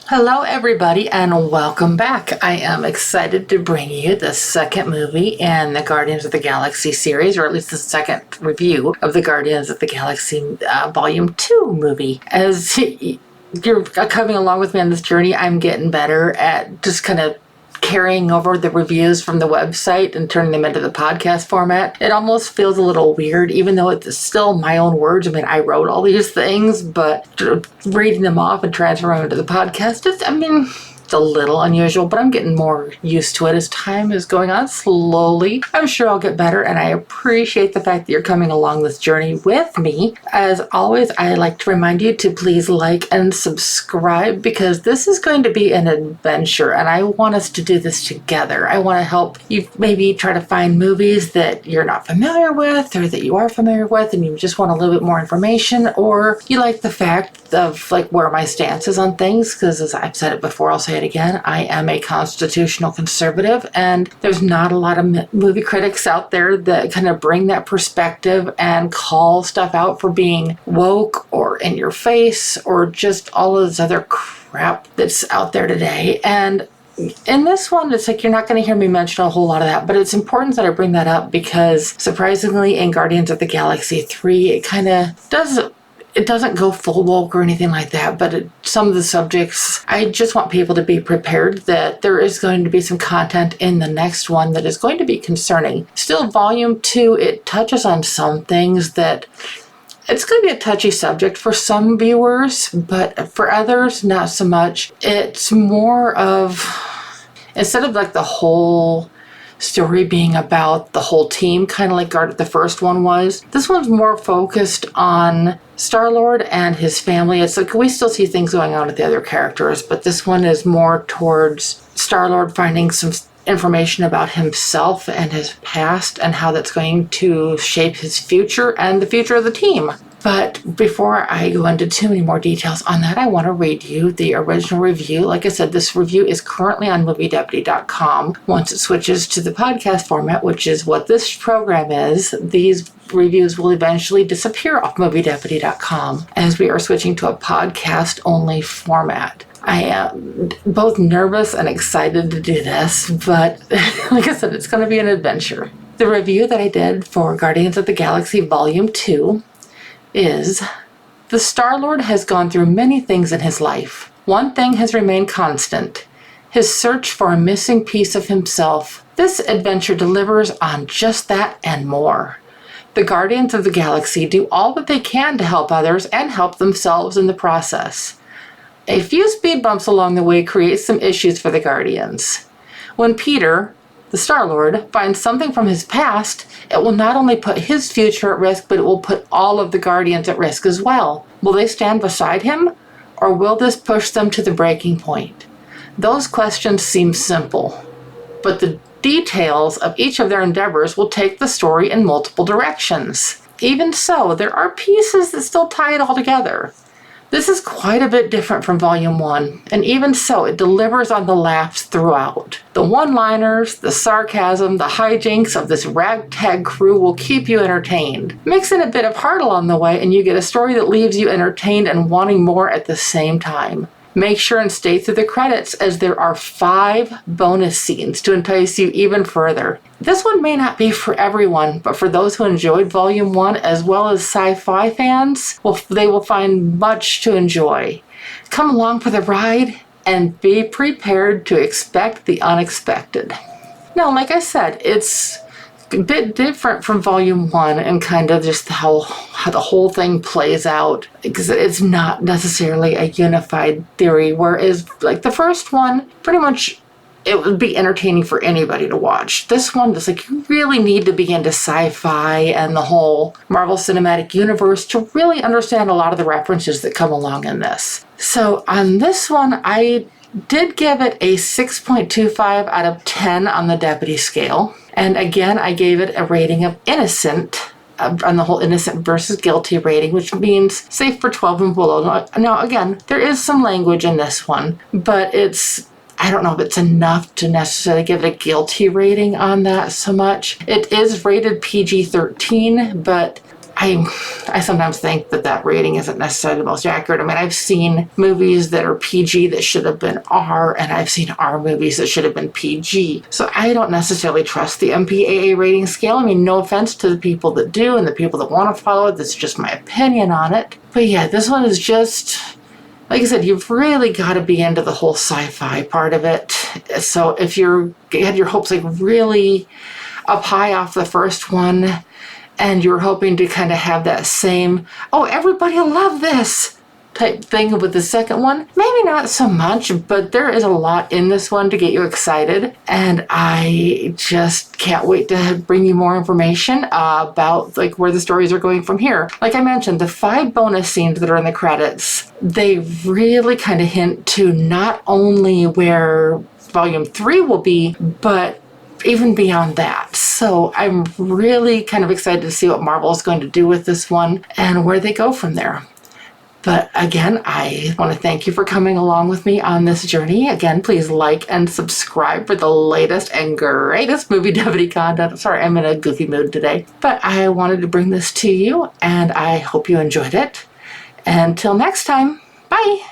Hello, everybody, and welcome back. I am excited to bring you the second movie in the Guardians of the Galaxy series, or at least the second review of the Guardians of the Galaxy Volume 2 movie. As you're coming along with me on this journey, I'm getting better at just kind of carrying over the reviews from the website and turning them into the podcast format. It almost feels a little weird, even though it's still my own words. I mean, I wrote all these things, but reading them off and transferring them to the podcast, it's a little unusual, but I'm getting more used to it as time is going on slowly. I'm sure I'll get better, and I appreciate the fact that you're coming along this journey with me. As always, I like to remind you to please like and subscribe, because this is going to be an adventure, and I want us to do this together. I want to help you maybe try to find movies that you're not familiar with, or that you are familiar with, and you just want a little bit more information, or you like the fact of like where my stance is on things, because as I've said it before, I'll say it again, I am a constitutional conservative, and there's not a lot of movie critics out there that kind of bring that perspective and call stuff out for being woke or in your face or just all of this other crap that's out there today. And in this one, it's like you're not going to hear me mention a whole lot of that, but it's important that I bring that up because surprisingly in Guardians of the Galaxy 3, it kind of doesn't go full woke or anything like that, but some of the subjects, I just want people to be prepared that there is going to be some content in the next one that is going to be concerning. Still, Volume 2, it touches on some things that it's going to be a touchy subject for some viewers, but for others, not so much. It's more of, instead of like the whole story being about the whole team, kind of like the first one was, this one's more focused on Star-Lord and his family. It's like we still see things going on with the other characters, but this one is more towards Star-Lord finding some information about himself and his past and how that's going to shape his future and the future of the team. But before I go into too many more details on that, I want to read you the original review. Like I said, this review is currently on MovieDeputy.com. Once it switches to the podcast format, which is what this program is, these reviews will eventually disappear off MovieDeputy.com as we are switching to a podcast-only format. I am both nervous and excited to do this, but like I said, it's going to be an adventure. The review that I did for Guardians of the Galaxy Volume 2 is, the Star-Lord has gone through many things in his life. One thing has remained constant: his search for a missing piece of himself. This adventure delivers on just that and more. The Guardians of the Galaxy do all that they can to help others and help themselves in the process. A few speed bumps along the way create some issues for the Guardians. When Peter, the Star-Lord, finds something from his past, it will not only put his future at risk, but it will put all of the Guardians at risk as well. Will they stand beside him, or will this push them to the breaking point? Those questions seem simple, but the details of each of their endeavors will take the story in multiple directions. Even so, there are pieces that still tie it all together. This is quite a bit different from Volume 1, and even so, it delivers on the laughs throughout. The one-liners, the sarcasm, the hijinks of this ragtag crew will keep you entertained. Mix in a bit of heart along the way, and you get a story that leaves you entertained and wanting more at the same time. Make sure and stay through the credits, as there are 5 bonus scenes to entice you even further. This one may not be for everyone, but for those who enjoyed Volume 1 as well as sci-fi fans, they will find much to enjoy. Come along for the ride and be prepared to expect the unexpected. Now, like I said, it's a bit different from Volume 1 and kind of just how the whole thing plays out, because it's not necessarily a unified theory, whereas like the first one, pretty much it would be entertaining for anybody to watch. This one is like you really need to be into sci-fi and the whole Marvel Cinematic Universe to really understand a lot of the references that come along in this. So on this one, I did give it a 6.25 out of 10 on the Deputy scale. And again, I gave it a rating of innocent, on the whole innocent versus guilty rating, which means safe for 12 and below. Now, again, there is some language in this one, but I don't know if it's enough to necessarily give it a guilty rating on that so much. It is rated PG-13, but I sometimes think that rating isn't necessarily the most accurate. I mean, I've seen movies that are PG that should have been R, and I've seen R movies that should have been PG. So I don't necessarily trust the MPAA rating scale. I mean, no offense to the people that do and the people that want to follow it. That's just my opinion on it. But yeah, this one is just, like I said, you've really got to be into the whole sci-fi part of it. So if you had your hopes like really up high off the first one, and you're hoping to kind of have that same, oh, everybody will love this type thing with the second one, maybe not so much, but there is a lot in this one to get you excited. And I just can't wait to bring you more information about like where the stories are going from here. Like I mentioned, the 5 bonus scenes that are in the credits, they really kind of hint to not only where Volume 3 will be, but even beyond that. So I'm really kind of excited to see what Marvel is going to do with this one and where they go from there. But again, I want to thank you for coming along with me on this journey. Again, please like and subscribe for the latest and greatest movie DVD content. Sorry, I'm in a goofy mood today. But I wanted to bring this to you, and I hope you enjoyed it. Until next time, bye!